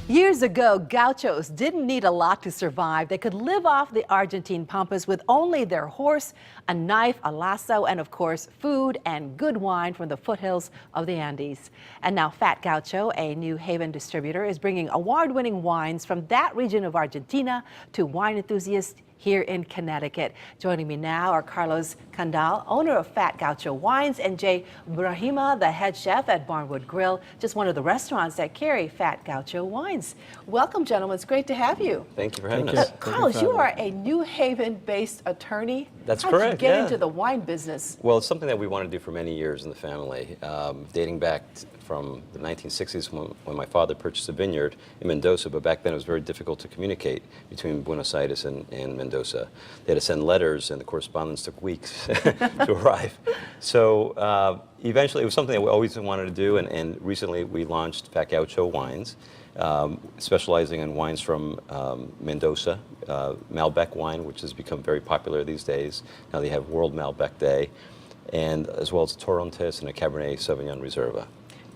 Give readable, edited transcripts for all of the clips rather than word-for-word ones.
Years ago, gauchos didn't need a lot to survive. They could live off the Argentine pampas with only their horse, a knife, a lasso, and of course, food and good wine from the foothills of the Andes. And now Fat Gaucho, a New Haven distributor, is bringing award-winning wines from that region of Argentina to wine enthusiasts here in Connecticut. Joining me now are Carlos Candal, owner of Fat Gaucho Wines, and Jay Brahimaj, the head chef at Barnwood Grill, just one of the restaurants that carry Fat Gaucho Wines. Welcome, gentlemen. It's great to have you. Thank you for having us. Carlos, you are a New Haven-based attorney. That's How correct. Did you get into the wine business? Well, it's something that we wanted to do for many years in the family, dating back from the 1960s when my father purchased a vineyard in Mendoza, but back then it was very difficult to communicate between Buenos Aires and Mendoza. They had to send letters, and the correspondence took weeks to arrive. So eventually it was something that we always wanted to do, and recently we launched Fat Gaucho Wines, specializing in wines from Mendoza, Malbec wine, which has become very popular these days. Now they have World Malbec Day, and as well as a Torrontés and a Cabernet Sauvignon Reserva.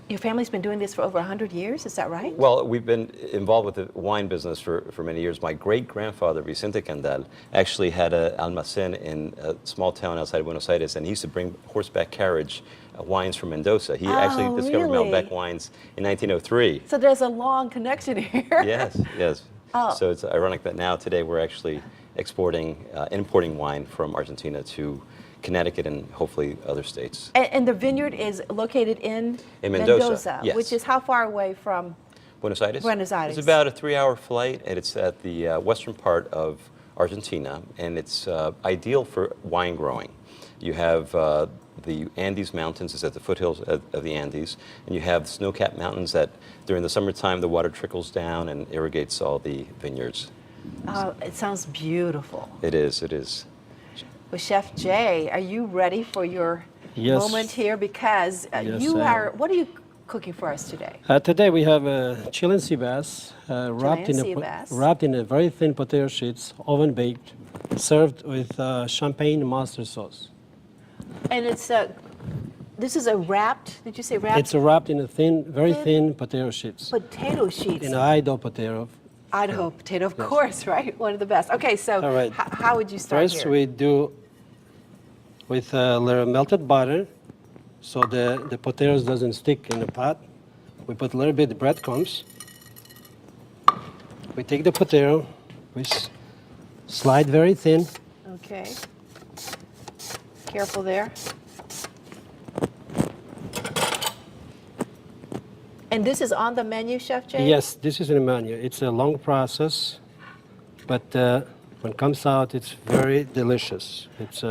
Your family's been doing this for over 100 years, is that right? Well, we've been involved with the wine business for many years. My great-grandfather, Vicente Candal, actually had an almacén in a small town outside of Buenos Aires, and he used to bring horseback carriage wines from Mendoza. He actually discovered Malbec wines in 1903. So there's a long connection here. Yes, yes. Oh. So it's ironic that now, today, we're actually importing wine from Argentina to Connecticut and hopefully other states. And the vineyard is located in Mendoza, yes. Which is how far away from Buenos Aires? Buenos Aires. It's about a 3-hour flight, and it's at the western part of Argentina, and it's ideal for wine growing. You have the Andes Mountains is at the foothills of the Andes, and you have snow-capped mountains that during the summertime the water trickles down and irrigates all the vineyards. It sounds beautiful. It is, it is. Well, Chef Jay, are you ready for your moment here? Because what are you cooking for us today? Today we have a Chilean sea bass, wrapped in a very thin potato sheets, oven baked, served with champagne mustard sauce. And it's this is a wrapped, did you say wrapped? It's wrapped in a very thin potato sheets. Potato sheets. In Idaho potato. Idaho potato, of course, right? One of the best. Okay, so how would you start First, here? we do with a little melted butter, so the potatoes doesn't stick in the pot. We put a little bit of breadcrumbs. We take the potato, we slide very thin. Okay. Careful there. And this is on the menu, Chef Jay? Yes, this is in the menu. It's a long process, but when it comes out, it's very delicious. It's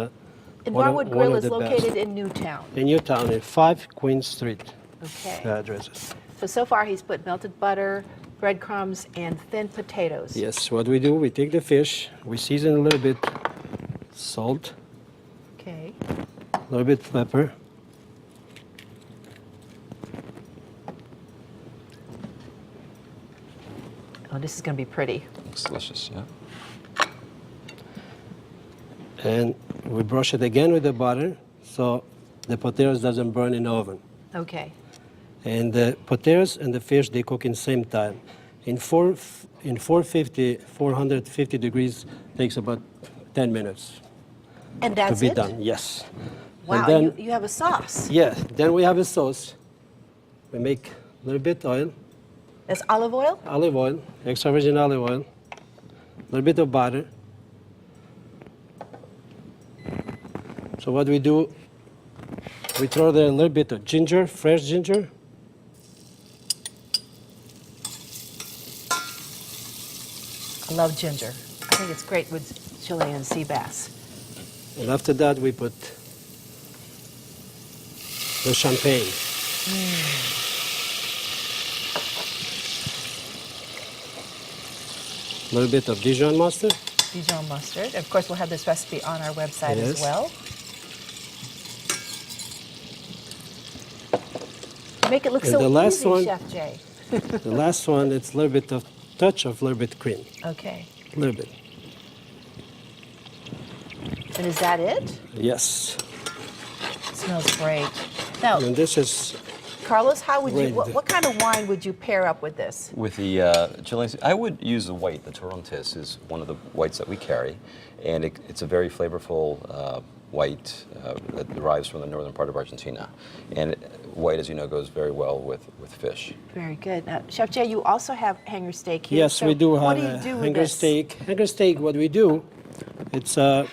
and Barnwood Grill is located in Newtown. In Newtown, in 5 Queen Street. Okay. The address is. So far he's put melted butter, breadcrumbs, and thin potatoes. Yes, what we do, we take the fish, we season a little bit salt. Okay. A little bit pepper. Oh, this is going to be pretty. Looks delicious, yeah. And we brush it again with the butter so the potatoes doesn't burn in the oven. Okay. And the potatoes and the fish, they cook in the same time. In 450 degrees takes about 10 minutes. And that's to be it? done, yes. Wow, and then, you have a sauce. Yeah, then we have a sauce. We make a little bit oil. That's olive oil? Olive oil, extra virgin olive oil, a little bit of butter. So what we do, we throw there a little bit of ginger, fresh ginger. I love ginger. I think it's great with Chilean sea bass. And after that, we put the champagne. A little bit of Dijon mustard. Dijon mustard. Of course, we'll have this recipe on our website as well. Make it look so easy, Chef Jay. The last one, it's a little bit of touch of a little bit cream. Okay. A little bit. And is that it? Yes. It smells great. Now, And this is Carlos, how would you, Great. what kind of wine would you pair up with this? With the Chilean, I would use the white. The Torrontés is one of the whites that we carry, and it's a very flavorful white that derives from the northern part of Argentina. And white, as you know, goes very well with fish. Very good. Now, Chef Jay, you also have hanger steak here. Yes, so we do what have do you a do with hanger this? steak. Hanger steak, what we do, it's We have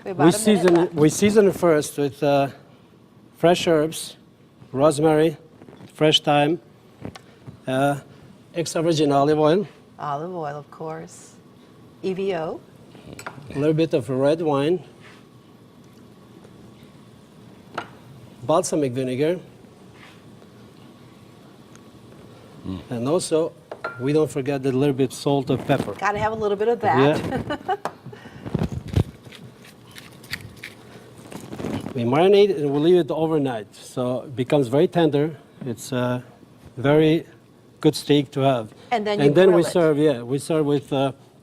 about we a minute left. season it first with fresh herbs, rosemary, fresh thyme, extra virgin olive oil, Olive oil, of course. EVO. a little bit of red wine, balsamic vinegar, and also we don't forget the little bit salt of pepper. Got to have a little bit of that. Yeah. We marinate it and we leave it overnight, so it becomes very tender. It's a very good steak to have. And then we grill it. serve, we serve with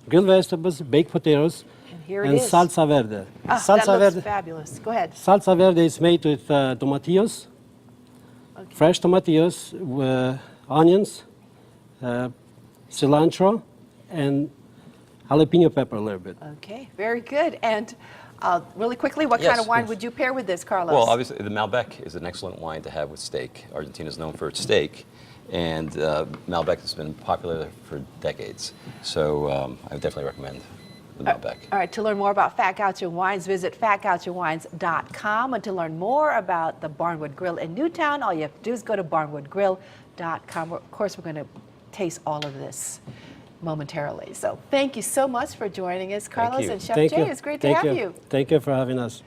grilled vegetables, baked potatoes, And here it and is. salsa verde. Ah, salsa that looks verde. fabulous. Go ahead. Salsa verde is made with tomatillos, fresh tomatillos, onions, cilantro, and jalapeno pepper a little bit. Okay, very good. And really quickly, what Yes, kind of wine yes. would you pair with this, Carlos? Well, obviously, the Malbec is an excellent wine to have with steak. Argentina is known for its steak, and Malbec has been popular for decades. So I would definitely recommend the Malbec. All right, to learn more about Fat Gaucho Wines, visit fatgauchowines.com. And to learn more about the Barnwood Grill in Newtown, all you have to do is go to barnwoodgrill.com. Of course, we're going to taste all of this momentarily. So thank you so much for joining us, Carlos you. and Chef Thank Jay. you. It's great to Thank have you. Thank you for having us.